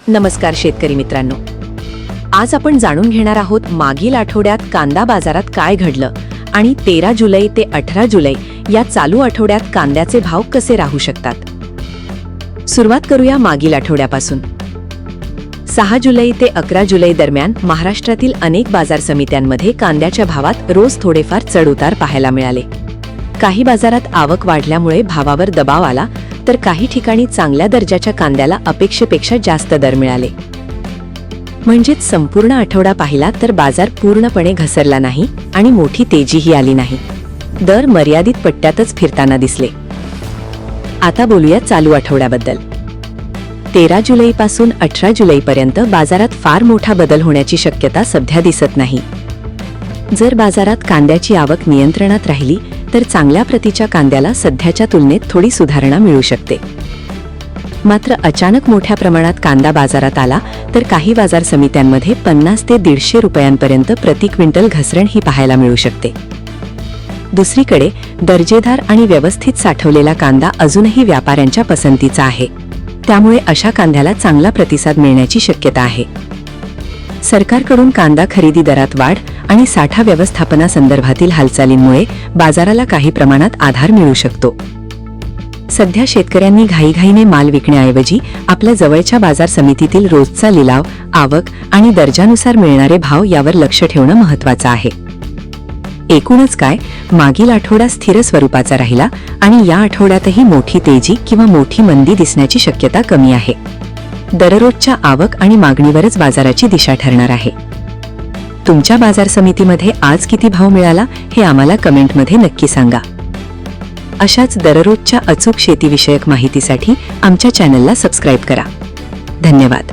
नमस्कार शेतकरी मित्रांनो, आज आपण जाणून घेणार आहोत मागील आठवड्यात कांदा बाजारात काय घडलं आणि 13 जुलै ते 18 जुलै या चालू आठवड्यात कांद्याचे भाव कसे राहू शकतात। सुरुवात करूया मागील आठवड्यापासून। 6 जुलै ते 11 जुलै दरम्यान महाराष्ट्रातील अनेक बाजार समित्यांमध्ये कांद्याच्या भावात रोज थोडेफार चढउतार पाहायला मिळाले। काही बाजारात आवक वाढल्यामुळे भावावर दबाव आला, तर काही ठिकाणी चांगल्या दर्जाच्या कांद्याला अपेक्षेपेक्षा जास्त दर मिळाले। म्हणजेच संपूर्ण आठवडा पाहिला तर बाजार पूर्णपणे घसरला नाही आणि मोठी तेजीही आली नाही। दर मर्यादित पट्ट्यातच फिरताना दिसले। आता बोलूया चालू आठवड्याबद्दल। 13 जुलैपासून 18 जुलैपर्यंत बाजारात फार मोठा बदल होण्याची शक्यता सध्या दिसत नाही। जर बाजारात कांद्याची आवक नियंत्रणात राहिली तर चांगल्या प्रतीच्या कांद्याला सध्याच्या तुलनेत थोडी सुधारणा मिळू शकते। मात्र अचानक मोठ्या प्रमाणात कांदा बाजारात आला तर काही बाजार समित्यांमध्ये 50 ते 150 रुपयांपर्यंत प्रति क्विंटल घसरण ही पाहायला मिळू शकते। दुसरीकडे दर्जेदार आणि व्यवस्थित साठवलेला कांदा अजूनही व्यापाऱ्यांच्या पसंतीचा आहे, त्यामुळे अशा कांद्याला चांगला प्रतिसाद मिळण्याची शक्यता आहे। सरकारकडून कांदा खरेदी दरात वाढ आणि साठा व्यवस्थापनासंदर्भातील हालचालींमुळे बाजाराला काही प्रमाणात आधार मिळू शकतो। सध्या शेतकऱ्यांनी घाईघाईने माल विकण्याऐवजी आपल्या जवळच्या बाजार समितीतील रोजचा लिलाव, आवक आणि दर्जानुसार मिळणारे भाव यावर लक्ष ठेवणं महत्त्वाचं आहे। एकूणच काय, मागील आठवडा स्थिर स्वरूपाचा राहिला आणि या आठवड्यातही मोठी तेजी किंवा मोठी मंदी दिसण्याची शक्यता कमी आहे। दररोजच्या आवक आणि मागणीवरच बाजाराची दिशा ठरणार आहे। तुमच्या बाजार समितीमध्ये आज किती भाव मिळाला हे आम्हाला कमेंटमध्ये नक्की सांगा। अशाच दररोजच्या अचूक शेतीविषयक माहितीसाठी आमच्या चॅनलला सबस्क्राईब करा। धन्यवाद।